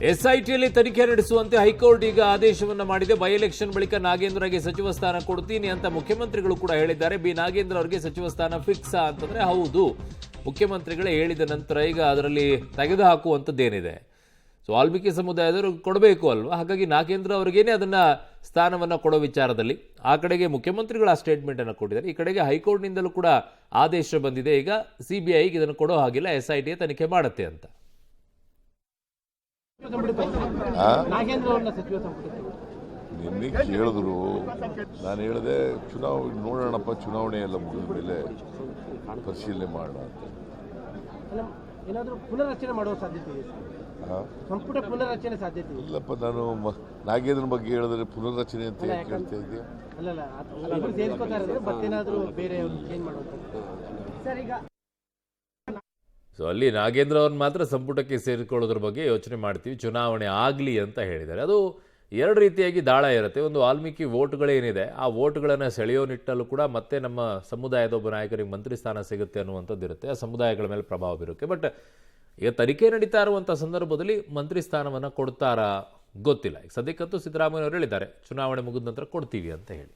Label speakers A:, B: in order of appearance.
A: ಎಸ್ಐಟಿಯಲ್ಲಿ ತನಿಖೆ ನಡೆಸುವಂತೆ ಹೈಕೋರ್ಟ್ ಈಗ ಆದೇಶವನ್ನ ಮಾಡಿದೆ. ಬೈ ಎಲೆಕ್ಷನ್ ಬಳಿಕ ನಾಗೇಂದ್ರಗೆ ಸಚಿವ ಸ್ಥಾನ ಕೊಡ್ತೀನಿ ಅಂತ ಮುಖ್ಯಮಂತ್ರಿಗಳು ಕೂಡ ಹೇಳಿದ್ದಾರೆ. ಬಿ ನಾಗೇಂದ್ರ ಅವರಿಗೆ ಸಚಿವ ಸ್ಥಾನ ಫಿಕ್ಸ್ ಅಂತಂದ್ರೆ ಹೌದು, ಮುಖ್ಯಮಂತ್ರಿಗಳೇ ಹೇಳಿದ ನಂತರ ಈಗ ಅದರಲ್ಲಿ ತೆಗೆದುಹಾಕುವಂಥದ್ದೇನಿದೆ. ಸೊ ವಾಲ್ಮೀಕಿ ಸಮುದಾಯದವರು ಕೊಡಬೇಕು ಅಲ್ವಾ, ಹಾಗಾಗಿ ನಾಗೇಂದ್ರ ಅವರಿಗೇನೆ ಅದನ್ನ ಸ್ಥಾನವನ್ನ ಕೊಡೋ ವಿಚಾರದಲ್ಲಿ ಆ ಕಡೆಗೆ ಮುಖ್ಯಮಂತ್ರಿಗಳು ಆ ಸ್ಟೇಟ್ಮೆಂಟ್ ಅನ್ನು ಕೊಟ್ಟಿದ್ದಾರೆ. ಈ ಕಡೆಗೆ ಹೈಕೋರ್ಟ್ನಿಂದಲೂ ಕೂಡ ಆದೇಶ ಬಂದಿದೆ. ಈಗ ಸಿಬಿಐಗೆ ಇದನ್ನು ಕೊಡೋ ಹಾಗಿಲ್ಲ, SIT ತನಿಖೆ ಮಾಡುತ್ತೆ ಅಂತ.
B: ನಿನ್ನೆ ಕೇಳಿದ್ರು, ನಾನು ಹೇಳಿದೆ ನೋಡೋಣಪ್ಪ, ಚುನಾವಣೆ ಎಲ್ಲ ಮುಗಿದ ಮೇಲೆ ಪರಿಶೀಲನೆ ಮಾಡೋಣ ಅಂತ.
C: ಏನಾದರೂ ಪುನರ್ರಚನೆ ಮಾಡುವ ಸಾಧ್ಯತೆ ಇದೆ? ಸಂಪುಟ ಪುನರ್ರಚನೆ ಸಾಧ್ಯತೆ
B: ಇಲ್ಲಪ್ಪ, ನಾನು ನಾಗೇಂದ್ರ ಬಗ್ಗೆ ಹೇಳಿದ್ರೆ ಪುನರ್ರಚನೆ ಅಂತ ಕೇಳ್ತಾ ಇದೆಯಾ?
C: ಅಲ್ಲ, ಸೇರಿಸ್ಕೋತಾರೆ ಮತ್ತೇನಾದರೂ ಬೇರೆ ಚೇಂಜ್ ಮಾಡುವಂಥದ್ದು ಸರ್. ಈಗ
A: ಸೊ ಅಲ್ಲಿ ನಾಗೇಂದ್ರ ಅವ್ರನ್ನ ಮಾತ್ರ ಸಂಪುಟಕ್ಕೆ ಸೇರಿಕೊಳ್ಳೋದ್ರ ಬಗ್ಗೆ ಯೋಚನೆ ಮಾಡ್ತೀವಿ, ಚುನಾವಣೆ ಆಗಲಿ ಅಂತ ಹೇಳಿದ್ದಾರೆ. ಅದು ಎರಡು ರೀತಿಯಾಗಿ ದಾಳ ಇರುತ್ತೆ. ಒಂದು ವಾಲ್ಮೀಕಿ ವೋಟ್ಗಳೇನಿದೆ ಆ ವೋಟ್ಗಳನ್ನು ಸೆಳೆಯೋ ನಿಟ್ಟಲ್ಲೂ ಕೂಡ ಮತ್ತೆ ನಮ್ಮ ಸಮುದಾಯದ ಒಬ್ಬ ನಾಯಕರಿಗೆ ಮಂತ್ರಿ ಸ್ಥಾನ ಸಿಗುತ್ತೆ ಅನ್ನುವಂಥದ್ದು ಇರುತ್ತೆ, ಆ ಸಮುದಾಯಗಳ ಮೇಲೆ ಪ್ರಭಾವ ಬೀರುತ್ತೆ. ಬಟ್ ಈಗ ತನಿಖೆ ನಡೀತಾ ಇರುವಂಥ ಸಂದರ್ಭದಲ್ಲಿ ಮಂತ್ರಿ ಸ್ಥಾನವನ್ನು ಕೊಡ್ತಾರಾ ಗೊತ್ತಿಲ್ಲ. ಈಗ ಸದ್ಯಕ್ಕಂತೂ ಸಿದ್ದರಾಮಯ್ಯ ಅವರು ಹೇಳಿದ್ದಾರೆ ಚುನಾವಣೆ ಮುಗಿದ ನಂತರ ಕೊಡ್ತೀವಿ ಅಂತ ಹೇಳಿ.